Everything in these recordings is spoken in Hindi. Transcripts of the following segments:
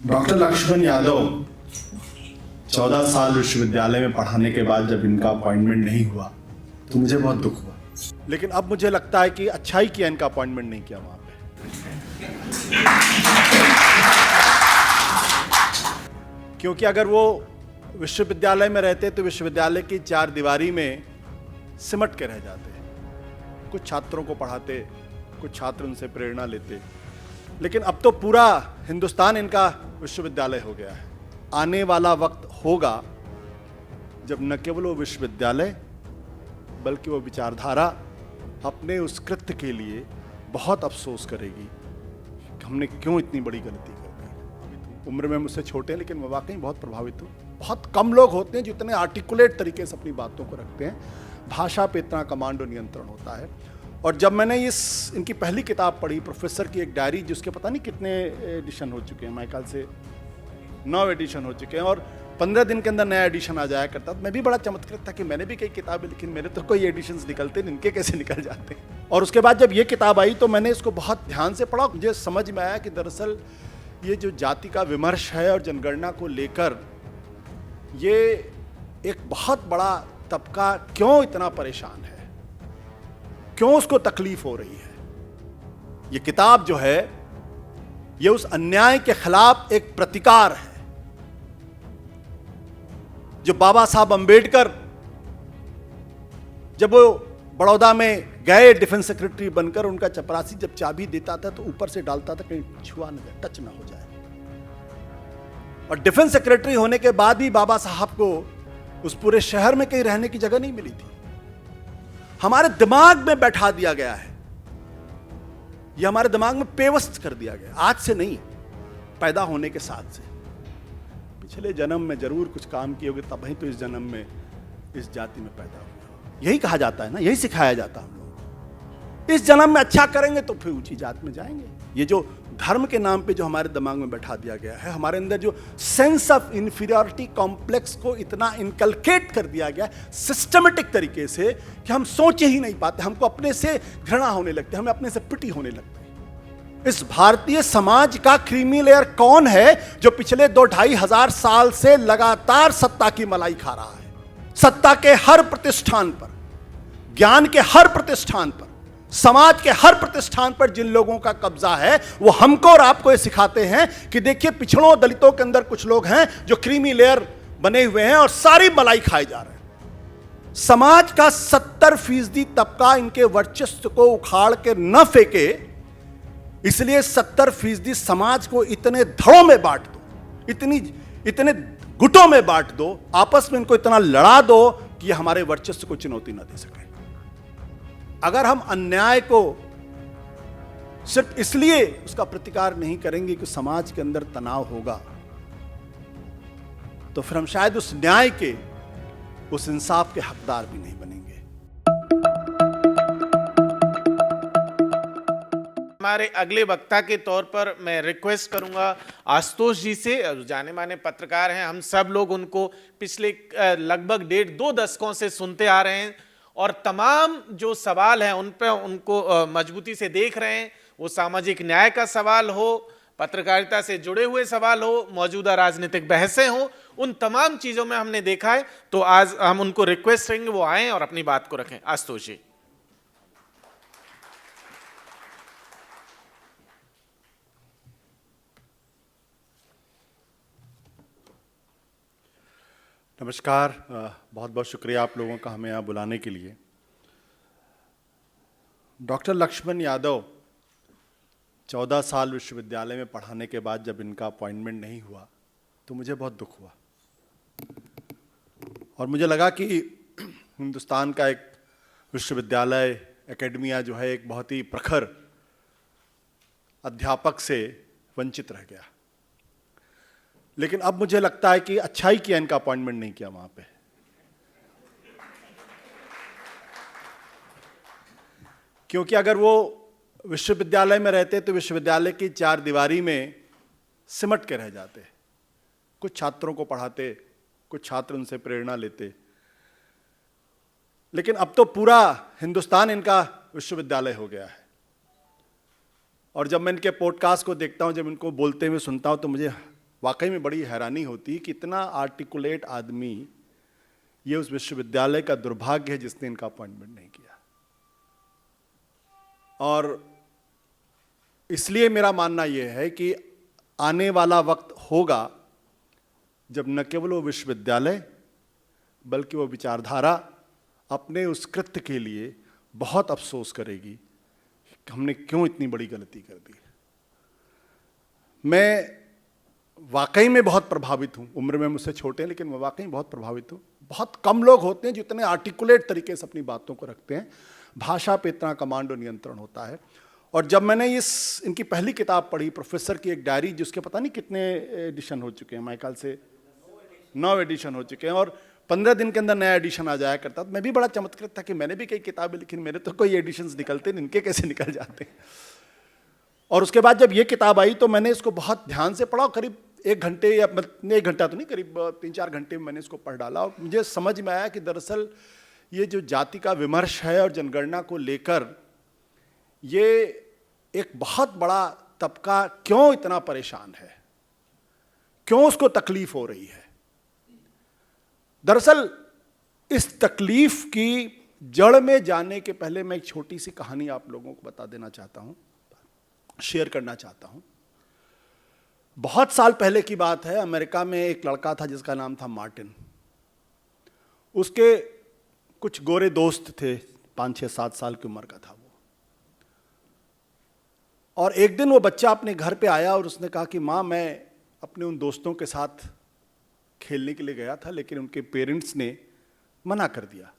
डॉक्टर लक्ष्मण यादव 14 साल विश्वविद्यालय में पढ़ाने के बाद जब इनका अपॉइंटमेंट नहीं हुआ तो मुझे बहुत दुख हुआ। लेकिन अब मुझे लगता है कि अच्छा ही किया इनका अपॉइंटमेंट नहीं किया वहां पे। क्योंकि अगर वो विश्वविद्यालय में रहते तो विश्वविद्यालय की चार दीवारी में सिमट के रह जाते। कुछ छात्रों को पढ़ाते, कुछ छात्र उनसे प्रेरणा लेते, लेकिन अब तो पूरा हिंदुस्तान इनका विश्वविद्यालय हो गया है। आने वाला वक्त होगा जब न केवल वो विश्वविद्यालय बल्कि वो विचारधारा अपने उस कृत्य के लिए बहुत अफसोस करेगी कि हमने क्यों इतनी बड़ी गलती कर दी। उम्र में मुझसे छोटे हैं, लेकिन मैं वाकई बहुत प्रभावित हूँ। बहुत कम लोग होते हैं जो इतने आर्टिकुलेट तरीके से अपनी बातों को रखते हैं। भाषा पे इतना कमांड और नियंत्रण होता है। और जब मैंने इनकी पहली किताब पढ़ी, प्रोफेसर की एक डायरी, जिसके पता नहीं कितने एडिशन हो चुके हैं, मेरे ख्याल से 9 एडिशन हो चुके हैं, और 15 दिन के अंदर नया एडिशन आ जाया करता। मैं भी बड़ा चमत्कृत था कि मैंने भी कई किताबें लिखी, मेरे तो कोई एडिशंस निकलते नहीं, इनके कैसे निकल जाते हैं। और उसके बाद जब ये किताब आई तो मैंने इसको बहुत ध्यान से पढ़ा। मुझे समझ में आया कि दरअसल ये जो जाति का विमर्श है और जनगणना को लेकर ये एक बहुत बड़ा तबका क्यों इतना परेशान है, क्यों उसको तकलीफ हो रही है। ये किताब जो है ये उस अन्याय के खिलाफ एक प्रतिकार है जो बाबा साहब अंबेडकर जब वो बड़ौदा में गए डिफेंस सेक्रेटरी बनकर, उनका चपरासी जब चाबी देता था तो ऊपर से डालता था कहीं छुआ न जाए, टच ना हो जाए। और डिफेंस सेक्रेटरी होने के बाद भी बाबा साहब को उस पूरे शहर में कहीं रहने की जगह नहीं मिली थी। हमारे दिमाग में बैठा दिया गया है, ये हमारे दिमाग में पेवस्त कर दिया गया, आज से नहीं, पैदा होने के साथ से। पिछले जन्म में जरूर कुछ काम किए होंगे, तब ही तो इस जन्म में इस जाति में पैदा हुए। यही कहा जाता है ना, यही सिखाया जाता है हम लोगों को। इस जन्म में अच्छा करेंगे तो फिर ऊंची जात में जाएंगे। ये जो धर्म के नाम पे जो हमारे दिमाग में बैठा दिया गया है, हमारे अंदर जो सेंस ऑफ इंफीरियरिटी कॉम्प्लेक्स को इतना इनकलकेट कर दिया गया सिस्टमेटिक तरीके से कि हम सोच ही नहीं पाते, हमको अपने से घृणा होने लगती है, हमें अपने से पिटी होने लगती है। इस भारतीय समाज का क्रीमी लेयर कौन है जो पिछले 2-2.5 हजार साल से लगातार सत्ता की मलाई खा रहा है। सत्ता के हर प्रतिष्ठान पर, ज्ञान के हर प्रतिष्ठान पर, समाज के हर प्रतिष्ठान पर जिन लोगों का कब्जा है, वो हमको और आपको ये सिखाते हैं कि देखिए पिछड़ों दलितों के अंदर कुछ लोग हैं जो क्रीमी लेयर बने हुए हैं और सारी मलाई खाए जा रहे हैं। समाज का 70% तबका इनके वर्चस्व को उखाड़ के न फेंके, इसलिए 70% समाज को इतने धड़ों में बांट दो, इतने गुटों में बांट दो, आपस में इनको इतना लड़ा दो कि ये हमारे वर्चस्व को चुनौती न दे सके। अगर हम अन्याय को सिर्फ इसलिए उसका प्रतिकार नहीं करेंगे कि समाज के अंदर तनाव होगा, तो फिर हम शायद उस न्याय के, उस इंसाफ के हकदार भी नहीं बनेंगे। हमारे अगले वक्ता के तौर पर मैं रिक्वेस्ट करूंगा आशुतोष जी से, जाने माने पत्रकार हैं, हम सब लोग उनको पिछले लगभग 1.5-2 दशकों से सुनते आ रहे हैं और तमाम जो सवाल हैं उन पर उनको मजबूती से देख रहे हैं। वो सामाजिक न्याय का सवाल हो, पत्रकारिता से जुड़े हुए सवाल हो, मौजूदा राजनीतिक बहसें हो, उन तमाम चीज़ों में हमने देखा है। तो आज हम उनको रिक्वेस्ट करेंगे वो आएँ और अपनी बात को रखें। आशुतोष जी। नमस्कार, बहुत बहुत शुक्रिया आप लोगों का हमें यहाँ बुलाने के लिए। डॉक्टर लक्ष्मण यादव 14 साल विश्वविद्यालय में पढ़ाने के बाद जब इनका अपॉइंटमेंट नहीं हुआ तो मुझे बहुत दुख हुआ। और मुझे लगा कि हिंदुस्तान का एक विश्वविद्यालय, एकेडमिया जो है, एक बहुत ही प्रखर अध्यापक से वंचित रह गया। लेकिन अब मुझे लगता है कि अच्छा ही किया इनका अपॉइंटमेंट नहीं किया वहां पे। क्योंकि अगर वो विश्वविद्यालय में रहते तो विश्वविद्यालय की चार दीवारी में सिमट के रह जाते। कुछ छात्रों को पढ़ाते, कुछ छात्र उनसे प्रेरणा लेते, लेकिन अब तो पूरा हिंदुस्तान इनका विश्वविद्यालय हो गया है। और जब मैं इनके पॉडकास्ट को देखता हूँ, जब इनको बोलते हुए सुनता हूँ, तो मुझे वाकई में बड़ी हैरानी होती कि इतना आर्टिकुलेट आदमी, ये उस विश्वविद्यालय का दुर्भाग्य है जिसने इनका अपॉइंटमेंट नहीं किया। और इसलिए मेरा मानना यह है कि आने वाला वक्त होगा जब न केवल वो विश्वविद्यालय बल्कि वो विचारधारा अपने उस कृत्य के लिए बहुत अफसोस करेगी कि हमने क्यों इतनी बड़ी गलती कर दी। मैं वाकई में बहुत प्रभावित हूँ, उम्र में मुझसे छोटे हैं लेकिन मैं वाकई बहुत प्रभावित हूँ। बहुत कम लोग होते हैं जो इतने आर्टिकुलेट तरीके से अपनी बातों को रखते हैं, भाषा पे इतना कमांड और नियंत्रण होता है। और जब मैंने इनकी पहली किताब पढ़ी, प्रोफेसर की एक डायरी, जिसके पता नहीं कितने एडिशन हो चुके हैं, मेरे ख्याल से 9 एडिशन हो चुके हैं, और 15 दिन के अंदर नया एडिशन आ जाया करता। मैं भी बड़ा चमत्कृत था कि मैंने भी कई किताबें लिखी, मेरे तो कोई एडिशंस निकलते नहीं, इनके कैसे निकल जाते हैं। और उसके बाद जब ये किताब आई तो मैंने इसको बहुत ध्यान से पढ़ा, करीब 1 घंटे या 1 घंटा तो नहीं, करीब 3-4 घंटे में मैंने इसको पढ़ डाला। और मुझे समझ में आया कि दरअसल ये जो जाति का विमर्श है और जनगणना को लेकर, ये एक बहुत बड़ा तबका क्यों इतना परेशान है, क्यों उसको तकलीफ हो रही है। दरअसल इस तकलीफ की जड़ में जाने के पहले मैं एक छोटी सी कहानी आप लोगों को बता देना चाहता हूं, शेयर करना चाहता हूं। बहुत साल पहले की बात है, अमेरिका में एक लड़का था जिसका नाम था मार्टिन। उसके कुछ गोरे दोस्त थे, 5-6-7 साल की उम्र का था वो। और एक दिन वो बच्चा अपने घर पे आया और उसने कहा कि माँ, मैं अपने उन दोस्तों के साथ खेलने के लिए गया था, लेकिन उनके पेरेंट्स ने मना कर दिया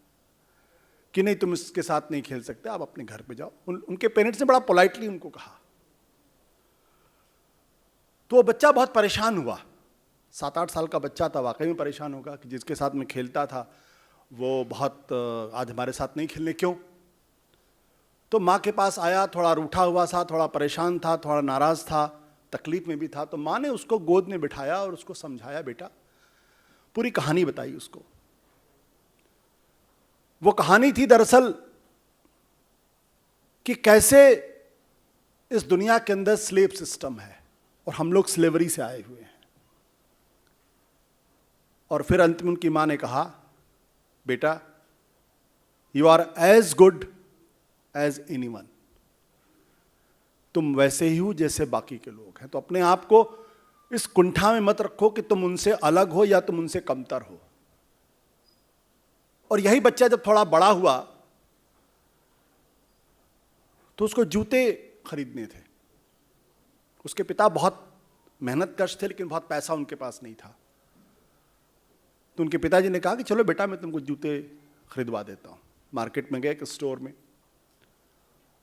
कि नहीं, तुम इसके साथ नहीं खेल सकते, आप अपने घर पे जाओ। उनके पेरेंट्स ने बड़ा पोलाइटली उनको कहा। तो वो बच्चा बहुत परेशान हुआ, 7-8 साल का बच्चा था, वाकई में परेशान होगा कि जिसके साथ मैं खेलता था वो बहुत आज हमारे साथ नहीं खेलने, क्यों। तो माँ के पास आया, थोड़ा रूठा हुआ था, थोड़ा परेशान था, थोड़ा नाराज था, तकलीफ में भी था। तो माँ ने उसको गोद में बिठाया और उसको समझाया, बेटा, पूरी कहानी बताई उसको। वो कहानी थी दरअसल कि कैसे इस दुनिया के अंदर स्लेव सिस्टम है और हम लोग स्लेवरी से आए हुए हैं। और फिर अंत में उनकी मां ने कहा, बेटा, you are as good as anyone, तुम वैसे ही हो जैसे बाकी के लोग हैं। तो अपने आप को इस कुंठा में मत रखो कि तुम उनसे अलग हो या तुम उनसे कमतर हो। और यही बच्चा जब थोड़ा बड़ा हुआ तो उसको जूते खरीदने थे। उसके पिता बहुत मेहनतकश थे लेकिन बहुत पैसा उनके पास नहीं था। तो उनके पिताजी ने कहा कि चलो बेटा, मैं तुमको जूते खरीदवा देता हूं। मार्केट में गए एक स्टोर में,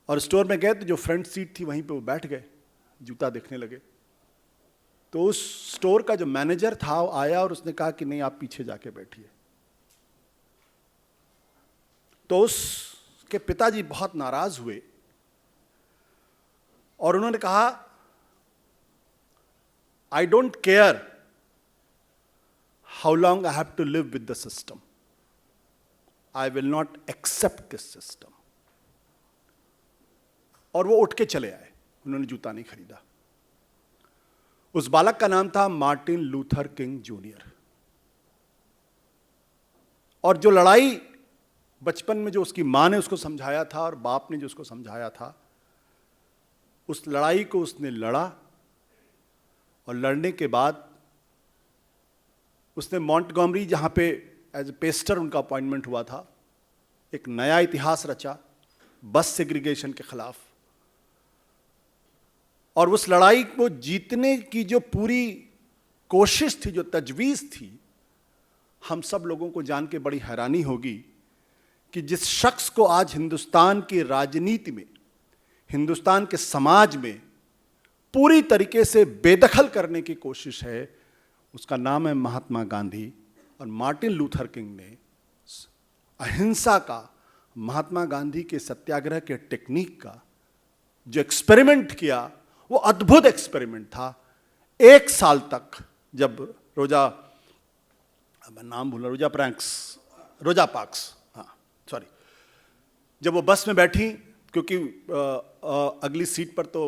और स्टोर में गए तो जो फ्रंट सीट थी वहीं पे वो बैठ गए, जूता देखने लगे। तो उस स्टोर का जो मैनेजर था वो आया और उसने कहा कि नहीं, आप पीछे जाके बैठिए। तो उसके पिताजी बहुत नाराज हुए और उन्होंने कहा, I don't care how long I have to live with the system, I will not accept this system. और वो उठ के चले आए, उन्होंने जूता नहीं खरीदा। उस बालक का नाम था मार्टिन लूथर किंग जूनियर। और जो लड़ाई बचपन में जो उसकी मां ने उसको समझाया था और बाप ने जो उसको समझाया था, उस लड़ाई को उसने लड़ा। और लड़ने के बाद उसने मॉन्टगोमरी, जहां पे एज ए पेस्टर उनका अपॉइंटमेंट हुआ था, एक नया इतिहास रचा बस सेग्रीगेशन के खिलाफ। और उस लड़ाई को जीतने की जो पूरी कोशिश थी, जो तजवीज़ थी, हम सब लोगों को जान के बड़ी हैरानी होगी कि जिस शख्स को आज हिंदुस्तान की राजनीति में, हिंदुस्तान के समाज में पूरी तरीके से बेदखल करने की कोशिश है, उसका नाम है महात्मा गांधी। और मार्टिन लूथर किंग ने अहिंसा का, महात्मा गांधी के सत्याग्रह के टेक्निक का जो एक्सपेरिमेंट किया, वो अद्भुत एक्सपेरिमेंट था। 1 साल तक जब रोजा पार्क्स, हाँ सॉरी, जब वो बस में बैठी, क्योंकि अगली सीट पर तो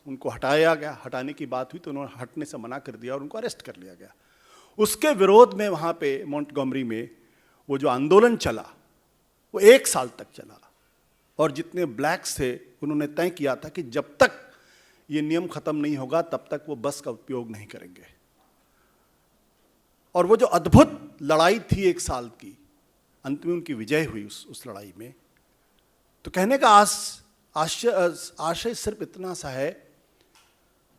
उनको हटाया गया, हटाने की बात हुई तो उन्होंने हटने से मना कर दिया और उनको अरेस्ट कर लिया गया। उसके विरोध में वहाँ पे मोंटगोमरी में वो जो आंदोलन चला वो 1 साल तक चला, और जितने ब्लैक्स थे उन्होंने तय किया था कि जब तक ये नियम खत्म नहीं होगा तब तक वो बस का उपयोग नहीं करेंगे। और वो जो अद्भुत लड़ाई थी 1 साल की, अंत में उनकी विजय हुई उस लड़ाई में। तो कहने का आशय सिर्फ इतना सा है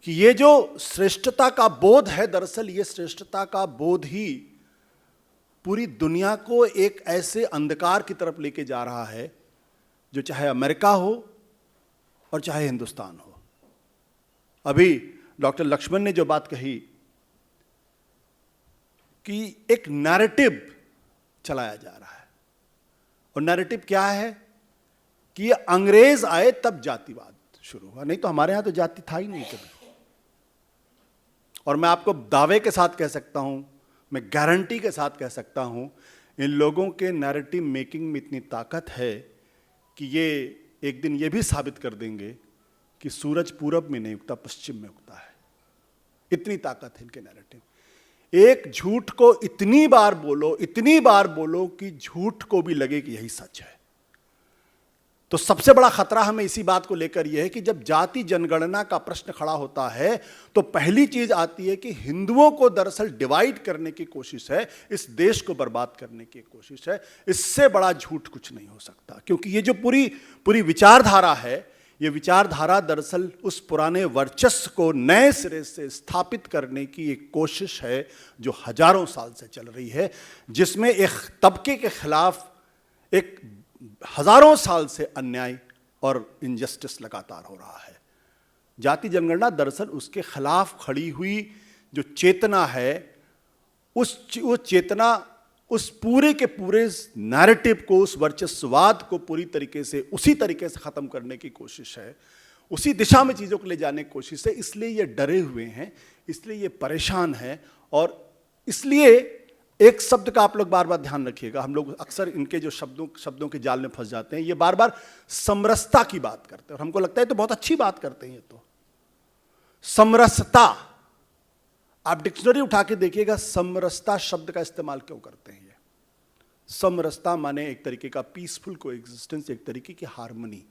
कि ये जो श्रेष्ठता का बोध है, दरअसल ये श्रेष्ठता का बोध ही पूरी दुनिया को एक ऐसे अंधकार की तरफ लेके जा रहा है जो चाहे अमेरिका हो और चाहे हिंदुस्तान हो। अभी डॉक्टर लक्ष्मण ने जो बात कही कि एक नैरेटिव चलाया जा रहा है, और नैरेटिव क्या है कि ये अंग्रेज आए तब जातिवाद शुरू हुआ, नहीं तो हमारे यहां तो जाति था ही नहीं कभी। और मैं आपको दावे के साथ कह सकता हूं, मैं गारंटी के साथ कह सकता हूं, इन लोगों के नैरेटिव मेकिंग में इतनी ताकत है कि ये एक दिन ये भी साबित कर देंगे कि सूरज पूरब में नहीं उगता, पश्चिम में उगता है। इतनी ताकत है इनके नैरेटिव। एक झूठ को इतनी बार बोलो कि झूठ को भी लगे कि यही सच है। तो सबसे बड़ा खतरा हमें इसी बात को लेकर यह है कि जब जाति जनगणना का प्रश्न खड़ा होता है तो पहली चीज आती है कि हिंदुओं को दरअसल डिवाइड करने की कोशिश है, इस देश को बर्बाद करने की कोशिश है। इससे बड़ा झूठ कुछ नहीं हो सकता, क्योंकि ये जो पूरी विचारधारा है, ये विचारधारा दरअसल उस पुराने वर्चस्व को नए सिरे से स्थापित करने की एक कोशिश है जो हजारों साल से चल रही है, जिसमें एक तबके के खिलाफ एक हजारों साल से अन्याय और इनजस्टिस लगातार हो रहा है। जाति जनगणना दरअसल उसके खिलाफ खड़ी हुई जो चेतना है, वो चेतना उस पूरे के पूरे नैरेटिव को, उस वर्चस्ववाद को पूरी तरीके से उसी तरीके से खत्म करने की कोशिश है, उसी दिशा में चीजों को ले जाने की कोशिश है। इसलिए ये डरे हुए हैं, इसलिए ये परेशान है, और इसलिए एक शब्द का आप लोग बार बार ध्यान रखिएगा। हम लोग अक्सर इनके जो शब्दों के जाल में फंस जाते हैं। ये बार बार समरसता की बात करते हैं और हमको लगता है तो बहुत अच्छी बात करते हैं। ये तो समरसता, आप डिक्शनरी उठा के देखिएगा, समरसता शब्द का इस्तेमाल क्यों करते हैं। ये समरसता माने एक तरीके का पीसफुल कोएग्जिस्टेंस, एक तरीके की हार्मनी।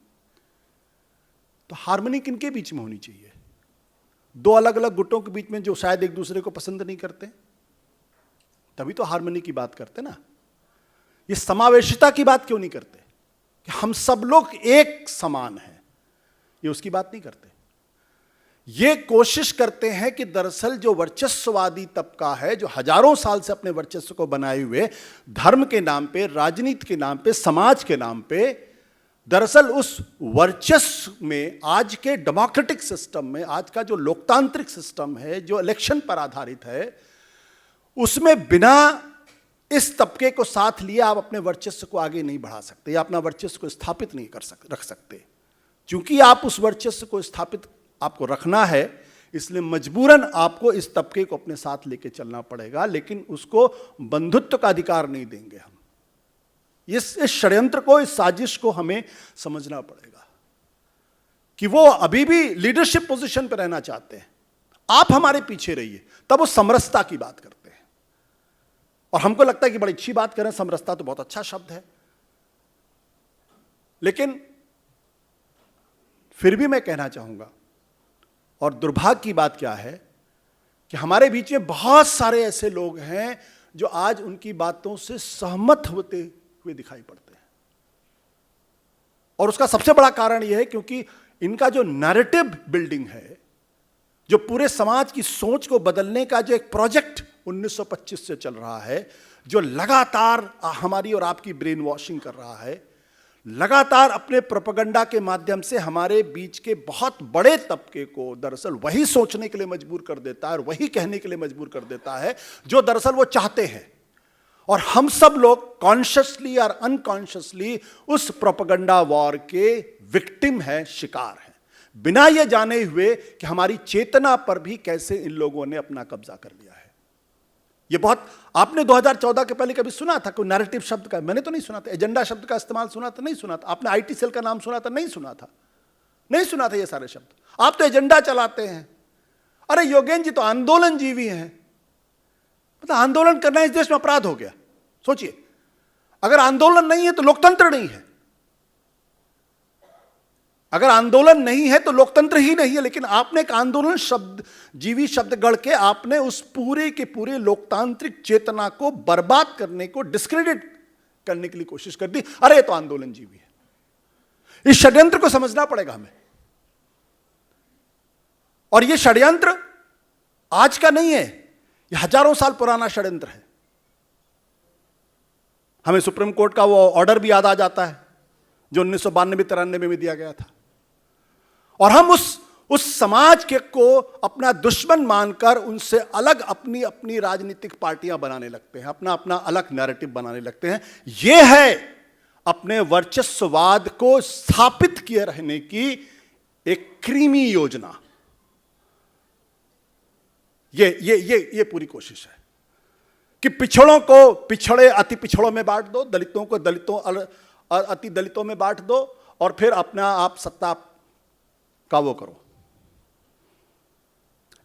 तो हार्मनी किनके बीच में होनी चाहिए? दो अलग अलग गुटों के बीच में जो शायद एक दूसरे को पसंद नहीं करते, तभी तो हार्मनी की बात करते ना। ये समावेशिता की बात क्यों नहीं करते कि हम सब लोग एक समान हैं? ये उसकी बात नहीं करते। ये कोशिश करते हैं कि दरअसल जो वर्चस्ववादी तबका है, जो हजारों साल से अपने वर्चस्व को बनाए हुए धर्म के नाम पे, राजनीति के नाम पे, समाज के नाम पे, दरअसल उस वर्चस्व में आज के डेमोक्रेटिक सिस्टम में, आज का जो लोकतांत्रिक सिस्टम है, जो इलेक्शन पर आधारित है, उसमें बिना इस तबके को साथ लिए आप अपने वर्चस्व को आगे नहीं बढ़ा सकते या अपना वर्चस्व को स्थापित नहीं रख सकते। क्योंकि आप उस वर्चस्व को स्थापित आपको रखना है, इसलिए मजबूरन आपको इस तबके को अपने साथ लेके चलना पड़ेगा, लेकिन उसको बंधुत्व का अधिकार नहीं देंगे हम। इस षड्यंत्र को, इस साजिश को हमें समझना पड़ेगा कि वो अभी भी लीडरशिप पोजीशन पर रहना चाहते हैं, आप हमारे पीछे रहिए, तब वो समरसता की बात करते हैं। और हमको लगता है कि बड़ी अच्छी बात करें, समरसता तो बहुत अच्छा शब्द है, लेकिन फिर भी मैं कहना चाहूंगा, और दुर्भाग्य की बात क्या है कि हमारे बीच में बहुत सारे ऐसे लोग हैं जो आज उनकी बातों से सहमत होते हुए दिखाई पड़ते हैं। और उसका सबसे बड़ा कारण यह है क्योंकि इनका जो नैरेटिव बिल्डिंग है, जो पूरे समाज की सोच को बदलने का जो एक प्रोजेक्ट 1925 से चल रहा है, जो लगातार हमारी और आपकी ब्रेन वॉशिंग कर रहा है, लगातार अपने प्रोपेगेंडा के माध्यम से हमारे बीच के बहुत बड़े तबके को दरअसल वही सोचने के लिए मजबूर कर देता है और वही कहने के लिए मजबूर कर देता है जो दरअसल वो चाहते हैं। और हम सब लोग कॉन्शियसली और अनकॉन्शियसली उस प्रोपेगेंडा वॉर के विक्टिम हैं, शिकार हैं, बिना ये जाने हुए कि हमारी चेतना पर भी कैसे इन लोगों ने अपना कब्जा कर लिया है। ये बहुत, आपने 2014 के पहले कभी सुना था कोई नैरेटिव शब्द का? मैंने तो नहीं सुना था। एजेंडा शब्द का इस्तेमाल सुना था? नहीं सुना था। आपने आईटी सेल का नाम सुना था? नहीं सुना था। नहीं सुना था ये सारे शब्द। आप तो एजेंडा चलाते हैं। अरे योगेंद्र जी तो आंदोलन जीवी हैं। मतलब आंदोलन करना इस देश में अपराध हो गया। सोचिए, अगर आंदोलन नहीं है तो लोकतंत्र नहीं है। अगर आंदोलन नहीं है तो लोकतंत्र ही नहीं है। लेकिन आपने एक आंदोलन शब्द, जीवी शब्द गढ़ के आपने उस पूरे के पूरे लोकतांत्रिक चेतना को बर्बाद करने को, डिस्क्रेडिट करने के लिए कोशिश कर दी। अरे तो आंदोलन जीवी है। इस षड्यंत्र को समझना पड़ेगा हमें। और यह षड्यंत्र आज का नहीं है, यह हजारों साल पुराना षड्यंत्र है। हमें सुप्रीम कोर्ट का वो ऑर्डर भी याद आ जाता है जो 1992-93 में दिया गया था। और हम उस समाज के को अपना दुश्मन मानकर उनसे अलग अपनी अपनी राजनीतिक पार्टियां बनाने लगते हैं, अपना अपना अलग नैरेटिव बनाने लगते हैं। यह है अपने वर्चस्ववाद को स्थापित किए रहने की एक क्रीमी योजना। ये पूरी कोशिश है कि पिछड़ों को पिछड़े अति पिछड़ों में बांट दो, दलितों को दलितों अति दलितों में बांट दो, और फिर अपना आप सत्ता का वो करो।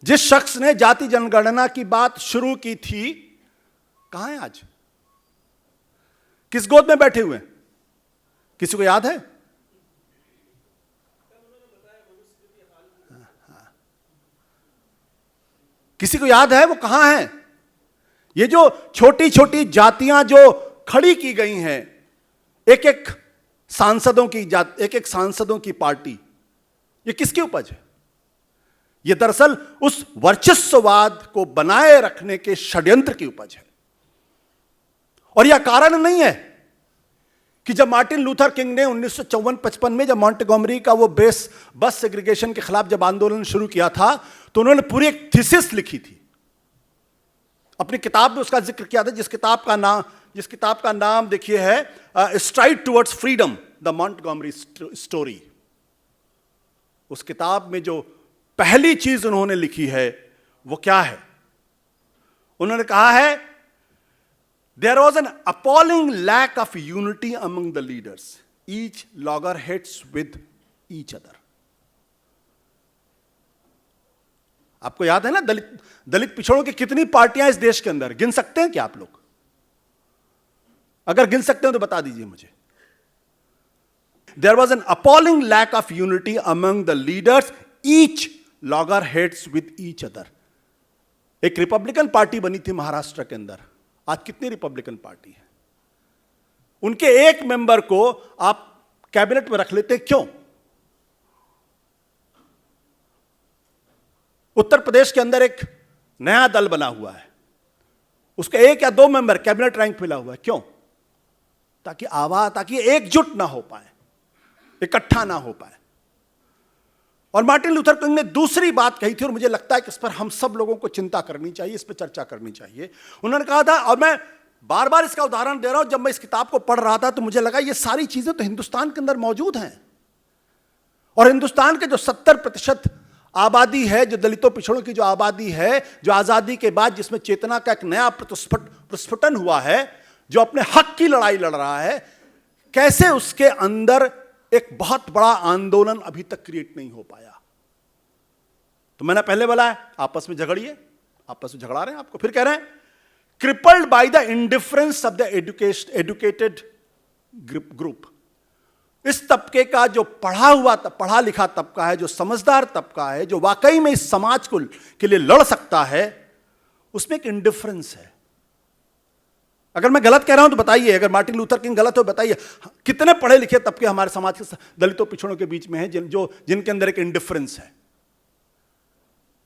जिस शख्स ने जाति जनगणना की बात शुरू की थी, कहां है आज? किस गोद में बैठे हुए हैं? किसी को याद है? किसी को याद है वो कहां है? ये जो छोटी छोटी जातियां जो खड़ी की गई हैं, एक एक सांसदों की पार्टी, ये किसकी उपज है? ये दरअसल उस वर्चस्ववाद को बनाए रखने के षड्यंत्र की उपज है। और यह कारण नहीं है कि जब मार्टिन लूथर किंग ने 1954-55 में जब मॉन्टेगोमरी का वो बस सेग्रीगेशन के खिलाफ जब आंदोलन शुरू किया था, तो उन्होंने पूरी एक थीसिस लिखी थी, अपनी किताब में उसका जिक्र किया था, जिस किताब का नाम देखिए है stride towards freedom, the Montgomery story. उस किताब में जो पहली चीज उन्होंने लिखी है वो क्या है? उन्होंने कहा है, there was an appalling lack of unity among the leaders, each loggerheads with each other. आपको याद है ना, दलित पिछड़ों की कितनी पार्टियां इस देश के अंदर, गिन सकते हैं क्या आप लोग? अगर गिन सकते हो तो बता दीजिए मुझे। There was an appalling lack of unity among the leaders, each loggerheads with each other. एक रिपब्लिकन पार्टी बनी थी महाराष्ट्र के अंदर। आज कितनी रिपब्लिकन पार्टी है? उनके एक मेंबर को आप कैबिनेट में रख लेते, क्यों? उत्तर प्रदेश के अंदर एक नया दल बना हुआ है, उसके एक या दो मेंबर कैबिनेट रैंक मिला हुआ है, क्यों? ताकि एकजुट ना हो पाए, इकट्ठा ना हो पाए। और मार्टिन लूथर किंग ने दूसरी बात कही थी, और मुझे लगता है कि इस पर हम सब लोगों को चिंता करनी चाहिए, इस पर चर्चा करनी चाहिए। उन्होंने कहा था, और मैं बार बार इसका उदाहरण दे रहा हूं, जब मैं इस किताब को पढ़ रहा था तो मुझे लगा ये सारी चीजें तो हिंदुस्तान के अंदर मौजूद हैं। और हिंदुस्तान के जो 70% आबादी है, जो दलितों पिछड़ों की जो आबादी है, जो आजादी के बाद जिसमें चेतना का एक नया प्रस्फुटन हुआ है, जो अपने हक की लड़ाई लड़ रहा है, कैसे उसके अंदर एक बहुत बड़ा आंदोलन अभी तक क्रिएट नहीं हो पाया? तो मैंने पहले बोला है, आपस में झगड़िए, आपस में झगड़ा रहे हैं आपको, फिर कह रहे हैं crippled by the indifference of the educated group. इस तबके का जो पढ़ा लिखा तबका है, जो समझदार तबका है, जो वाकई में इस समाज के लिए लड़ सकता है, उसमें एक इंडिफरेंस है। अगर मैं गलत कह रहा हूं तो बताइए, अगर मार्टिन लूथर किंग गलत हो बताइए। कितने पढ़े लिखे तबके हमारे समाज के दलितों पिछड़ों के बीच में हैं जिनके अंदर एक इंडिफरेंस है?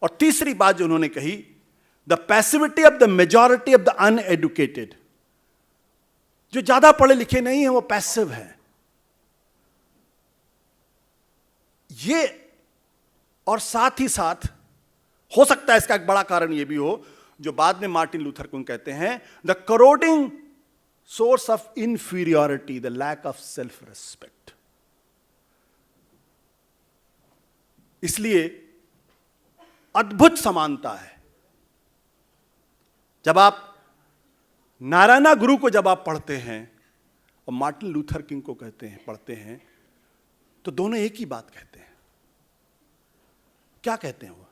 और तीसरी बात जो उन्होंने कही, the passivity of the majority of the uneducated. जो ज्यादा पढ़े लिखे नहीं है वो पैसिव है। ये, और साथ ही साथ हो सकता है इसका एक बड़ा कारण यह भी हो, जो बाद में मार्टिन लूथर किंग कहते हैं, the corroding source of inferiority, the lack of self respect. इसलिए अद्भुत समानता है। जब आप नारायणा गुरु को जब आप पढ़ते हैं और मार्टिन लूथर किंग को पढ़ते हैं, तो दोनों एक ही बात कहते हैं। क्या कहते हैं वो?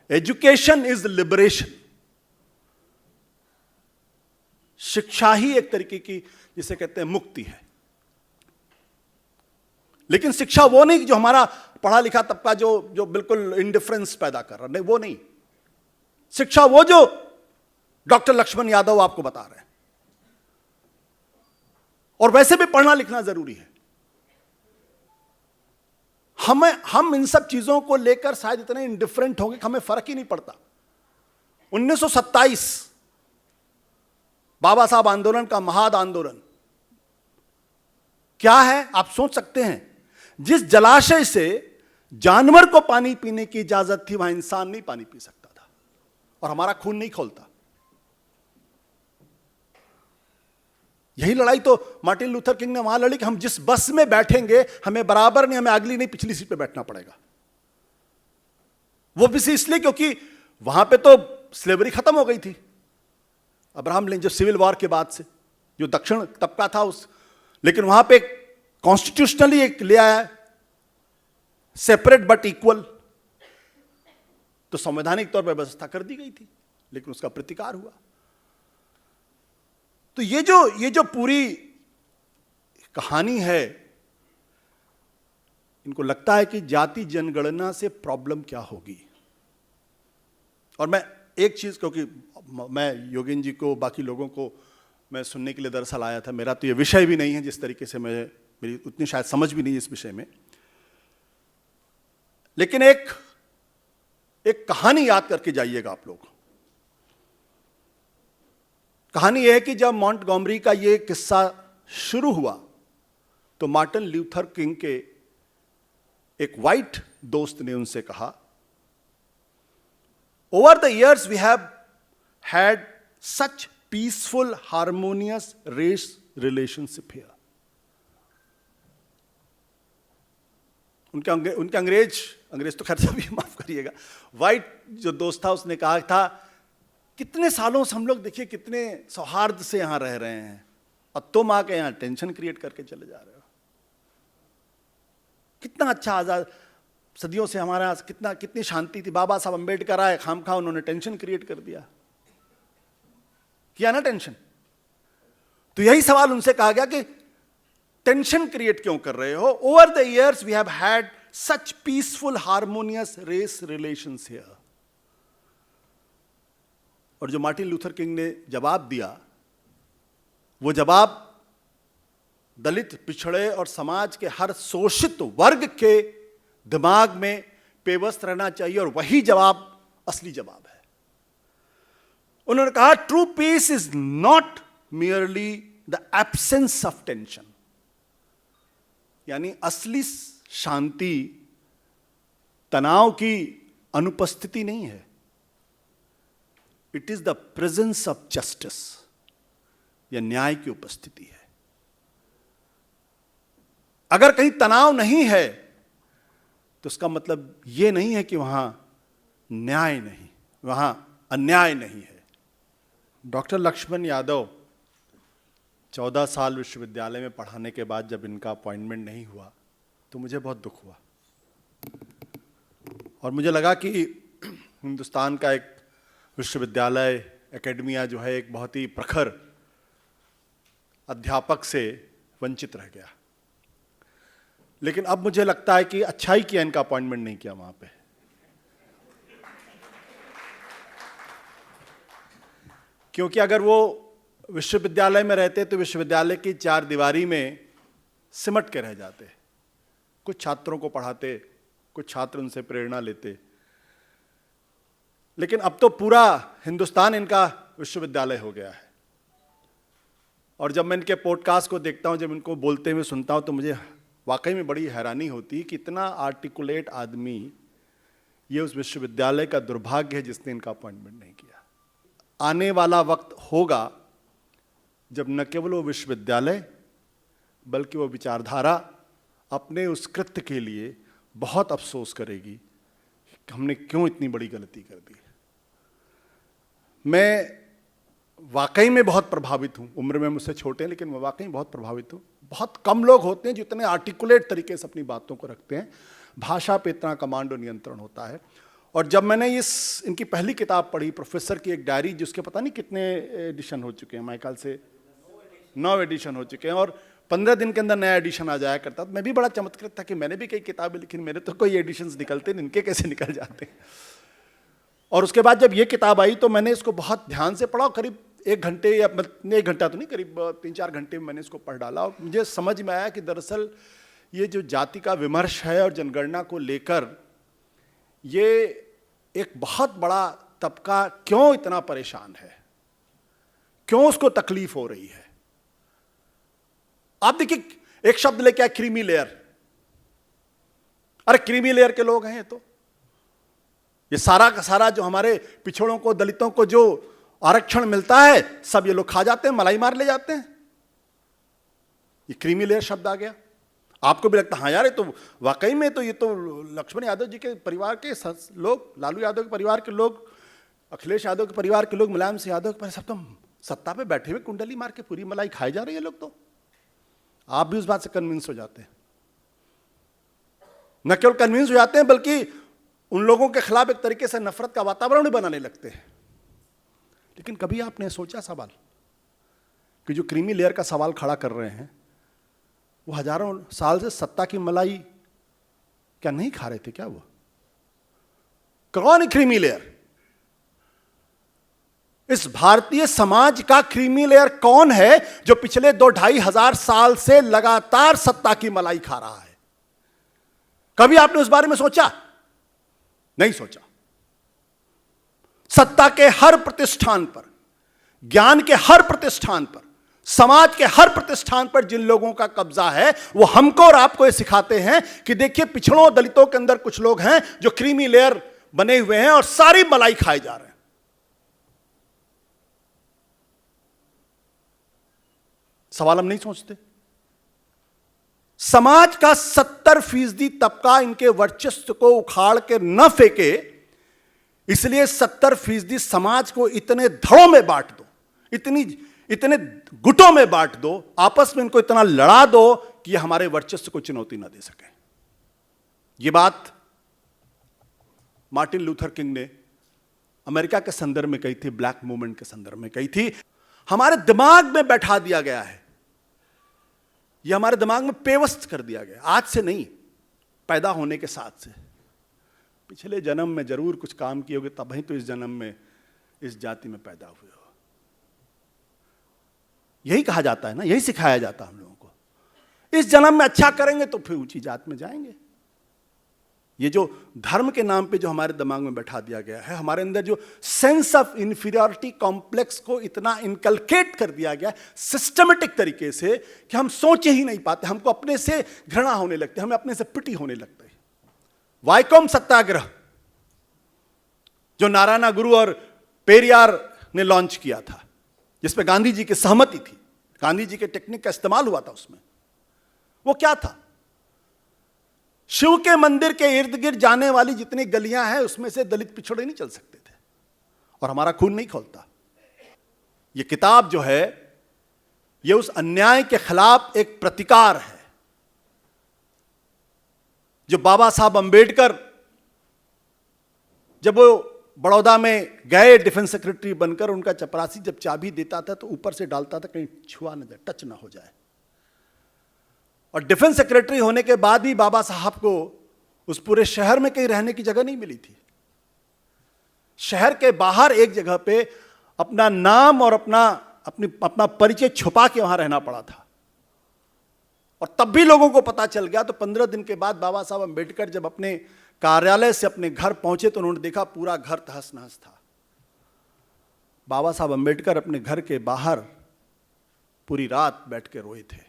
Education is liberation. शिक्षा ही एक तरीके की जिसे कहते हैं मुक्ति है। लेकिन शिक्षा वो नहीं जो हमारा पढ़ा लिखा तबका जो बिल्कुल इंडिफरेंस पैदा कर रहा, नहीं वो नहीं। शिक्षा वो जो डॉक्टर लक्ष्मण यादव आपको बता रहे हैं। और वैसे भी पढ़ना लिखना जरूरी है। हम इन सब चीजों को लेकर शायद इतने इंडिफरेंट होंगे कि हमें फर्क ही नहीं पड़ता। 1927 बाबा साहब आंदोलन का महाद आंदोलन क्या है आप सोच सकते हैं? जिस जलाशय से जानवर को पानी पीने की इजाजत थी वहां इंसान नहीं पानी पी सकता था और हमारा खून नहीं खोलता। यही लड़ाई तो मार्टिन लूथर किंग ने वहां लड़ी कि हम जिस बस में बैठेंगे हमें बराबर नहीं, हमें अगली नहीं पिछली सीट पे बैठना पड़ेगा। वो भी इसलिए क्योंकि वहां पे तो स्लेवरी खत्म हो गई थी। अब्राहम लिंकन जो सिविल वॉर के बाद से जो दक्षिण तबका था लेकिन वहां पे कॉन्स्टिट्यूशनली एक ले आया सेपरेट बट इक्वल, तो संवैधानिक तौर पर व्यवस्था कर दी गई थी लेकिन उसका प्रतिकार हुआ। तो ये जो पूरी कहानी है, इनको लगता है कि जाति जनगणना से प्रॉब्लम क्या होगी। और मैं एक चीज, क्योंकि मैं योगेन जी को बाकी लोगों को मैं सुनने के लिए दरअसल आया था, मेरा तो ये विषय भी नहीं है जिस तरीके से मेरी उतनी शायद समझ भी नहीं इस विषय में, लेकिन एक कहानी याद करके जाइएगा आप लोग। कहानी यह है कि जब मॉन्टगोमरी का ये किस्सा शुरू हुआ तो मार्टिन लूथर किंग के एक वाइट दोस्त ने उनसे कहा, over the years we have had such peaceful harmonious race relationship here. उनके अंग्रेज तो खैर सभी माफ करिएगा, वाइट जो दोस्त था उसने कहा था, कितने सालों से हम लोग देखिए कितने सौहार्द से यहां रह रहे हैं और तुम आके यहां टेंशन क्रिएट करके चले जा रहे हो। कितना अच्छा आजाद, सदियों से हमारे यहां कितनी शांति थी। बाबा साहब अंबेडकर आए, खामखा उन्होंने टेंशन क्रिएट कर दिया, किया ना टेंशन। तो यही सवाल उनसे कहा गया कि टेंशन क्रिएट क्यों कर रहे हो? Over the years we have had such peaceful harmonious race relations here. और जो मार्टिन लूथर किंग ने जवाब दिया, वो जवाब दलित, पिछड़े और समाज के हर शोषित वर्ग के दिमाग में पेवस्त रहना चाहिए, और वही जवाब असली जवाब है। उन्होंने कहा, true peace is not merely the absence of tension. यानी असली शांति तनाव की अनुपस्थिति नहीं है, it is the presence of justice, या न्याय की उपस्थिति है। अगर कहीं तनाव नहीं है तो उसका मतलब यह नहीं है कि वहां न्याय नहीं, वहां अन्याय नहीं है। डॉक्टर लक्ष्मण यादव 14 साल विश्वविद्यालय में पढ़ाने के बाद जब इनका अपॉइंटमेंट नहीं हुआ तो मुझे बहुत दुख हुआ, और मुझे लगा कि हिंदुस्तान का एक विश्वविद्यालय, एकेडमिया जो है, एक बहुत ही प्रखर अध्यापक से वंचित रह गया। लेकिन अब मुझे लगता है कि अच्छा ही किया इनका अपॉइंटमेंट नहीं किया वहां पे, क्योंकि अगर वो विश्वविद्यालय में रहते तो विश्वविद्यालय की चार दीवारी में सिमट के रह जाते। कुछ छात्रों को पढ़ाते, कुछ छात्र उनसे प्रेरणा लेते, लेकिन अब तो पूरा हिंदुस्तान इनका विश्वविद्यालय हो गया है। और जब मैं इनके पॉडकास्ट को देखता हूं, जब इनको बोलते हुए सुनता हूं, तो मुझे वाकई में बड़ी हैरानी होती है कि इतना आर्टिकुलेट आदमी, ये उस विश्वविद्यालय का दुर्भाग्य है जिसने इनका अपॉइंटमेंट नहीं किया। आने वाला वक्त होगा जब न केवल वो विश्वविद्यालय बल्कि वो विचारधारा अपने उस कृत्य के लिए बहुत अफसोस करेगी कि हमने क्यों इतनी बड़ी गलती कर दी। मैं वाकई में बहुत प्रभावित हूं, उम्र में मुझसे छोटे हैं लेकिन मैं वाकई बहुत प्रभावित हूं। बहुत कम लोग होते हैं जो इतने आर्टिकुलेट तरीके से अपनी बातों को रखते हैं। भाषा पे इतना कमांड और नियंत्रण होता है। और जब मैंने इनकी पहली किताब पढ़ी, प्रोफेसर की एक डायरी, जिसके पता नहीं कितने एडिशन हो चुके हैं, मेरे ख्याल से 9 एडिशन हो चुके हैं, और 15 दिन के अंदर नया एडिशन आ जाया करता। मैं भी बड़ा चमत्कृत था कि मैंने भी कई किताबें लिखी, मेरे तो कोई एडिशंस निकलते नहीं, इनके कैसे निकल जाते हैं। और उसके बाद जब ये किताब आई तो मैंने इसको बहुत ध्यान से पढ़ा, करीब 1 घंटे या 1 घंटा तो नहीं, करीब 3-4 घंटे में मैंने इसको पढ़ डाला। और मुझे समझ में आया कि दरअसल ये जो जाति का विमर्श है और जनगणना को लेकर, ये एक बहुत बड़ा तबका क्यों इतना परेशान है, क्यों उसको तकलीफ हो रही है। आप देखिए, एक शब्द लेके आए, क्रीमी लेयर। अरे क्रीमी लेयर के लोग हैं तो ये सारा का सारा जो हमारे पिछड़ों को, दलितों को जो आरक्षण मिलता है, सब ये लोग खा जाते हैं, मलाई मार ले जाते हैं। ये क्रीमी लेयर शब्द आ गया। आपको भी लगता हाँ यार, ये तो वाकई में तो ये तो लक्ष्मण यादव जी के परिवार के लोग, लालू यादव के परिवार के लोग, अखिलेश यादव के परिवार के लोग, मुलायम सिंह यादव के परिवार, सब तो सत्ता पे बैठे हुए कुंडली मार के पूरी मलाई खाई जा रही है लोग। तो आप भी उस बात से कन्विंस हो जाते हैं। न केवल कन्विंस हो जाते हैं, बल्कि उन लोगों के खिलाफ एक तरीके से नफरत का वातावरण भी बनाने लगते हैं। लेकिन कभी आपने सोचा सवाल कि जो क्रीमी लेयर का सवाल खड़ा कर रहे हैं, वो हजारों साल से सत्ता की मलाई क्या नहीं खा रहे थे क्या? वो कौन है क्रीमी लेयर? इस भारतीय समाज का क्रीमी लेयर कौन है जो पिछले 2-2.5 हजार साल से लगातार सत्ता की मलाई खा रहा है? कभी आपने उस बारे में सोचा? नहीं सोचा। सत्ता के हर प्रतिष्ठान पर, ज्ञान के हर प्रतिष्ठान पर, समाज के हर प्रतिष्ठान पर जिन लोगों का कब्जा है, वो हमको और आपको ये सिखाते हैं कि देखिए, पिछड़ों दलितों के अंदर कुछ लोग हैं जो क्रीमी लेयर बने हुए हैं और सारी मलाई खाए जा रहे हैं। सवाल हम नहीं सोचते। समाज का 70% तबका इनके वर्चस्व को उखाड़ के न फेंके, इसलिए 70% समाज को इतने धड़ों में बांट दो, इतने गुटों में बांट दो, आपस में इनको इतना लड़ा दो कि हमारे वर्चस्व को चुनौती ना दे सके। यह बात मार्टिन लूथर किंग ने अमेरिका के संदर्भ में कही थी, ब्लैक मूवमेंट के संदर्भ में कही थी। हमारे दिमाग में बैठा दिया गया है, यह हमारे दिमाग में पेवस्त कर दिया गया, आज से नहीं, पैदा होने के साथ से। पिछले जन्म में जरूर कुछ काम किए होगे, तब ही तो इस जन्म में इस जाति में पैदा हुए हो। यही कहा जाता है ना, यही सिखाया जाता है हम लोगों को। इस जन्म में अच्छा करेंगे तो फिर ऊंची जात में जाएंगे। ये जो धर्म के नाम पे जो हमारे दिमाग में बैठा दिया गया है, हमारे अंदर जो सेंस ऑफ इंफीरियरिटी कॉम्प्लेक्स को इतना इनकलकेट कर दिया गया सिस्टमेटिक तरीके से कि हम सोच ही नहीं पाते, हमको अपने से घृणा होने लगती है, हमें अपने से पिटी होने लगता है। वाइकोम सत्याग्रह जो नारायण गुरु और पेरियार ने लॉन्च किया था, जिसपे गांधी जी की सहमति थी, गांधी जी के टेक्निक का इस्तेमाल हुआ था उसमें, वो क्या था? शिव के मंदिर के इर्द गिर्द जाने वाली जितनी गलियां हैं, उसमें से दलित पिछड़े नहीं चल सकते थे और हमारा खून नहीं खौलता। यह किताब जो है, यह उस अन्याय के खिलाफ एक प्रतिकार है जो बाबा साहब अंबेडकर जब वो बड़ौदा में गए डिफेंस सेक्रेटरी बनकर, उनका चपरासी जब चाबी देता था तो ऊपर से डालता था कहीं छुआ न जाए, टच ना हो जाए। और डिफेंस सेक्रेटरी होने के बाद भी बाबा साहब को उस पूरे शहर में कहीं रहने की जगह नहीं मिली थी। शहर के बाहर एक जगह पे अपना नाम और अपना परिचय छुपा के वहां रहना पड़ा था। और तब भी लोगों को पता चल गया। तो 15 दिन के बाद बाबा साहब अंबेडकर जब अपने कार्यालय से अपने घर पहुंचे तो उन्होंने देखा पूरा घर तहस नहस था। बाबा साहब अंबेडकर अपने घर के बाहर पूरी रात बैठ के रोए थे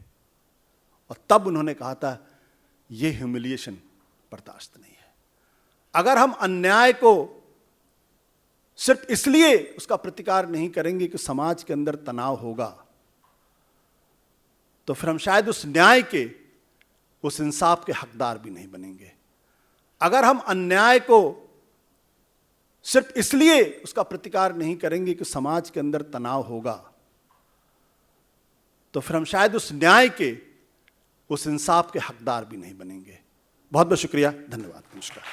और तब उन्होंने कहा था, यह ह्यूमिलिएशन बर्दाश्त नहीं है। अगर हम अन्याय को सिर्फ इसलिए उसका प्रतिकार नहीं करेंगे कि समाज के अंदर तनाव होगा, तो फिर हम शायद उस न्याय के, उस इंसाफ के हकदार भी नहीं बनेंगे। अगर हम अन्याय को सिर्फ इसलिए उसका प्रतिकार नहीं करेंगे कि समाज के अंदर तनाव होगा, तो फिर हम शायद उस न्याय के, उस इंसाफ के हकदार भी नहीं बनेंगे। बहुत बहुत शुक्रिया, धन्यवाद, नमस्कार।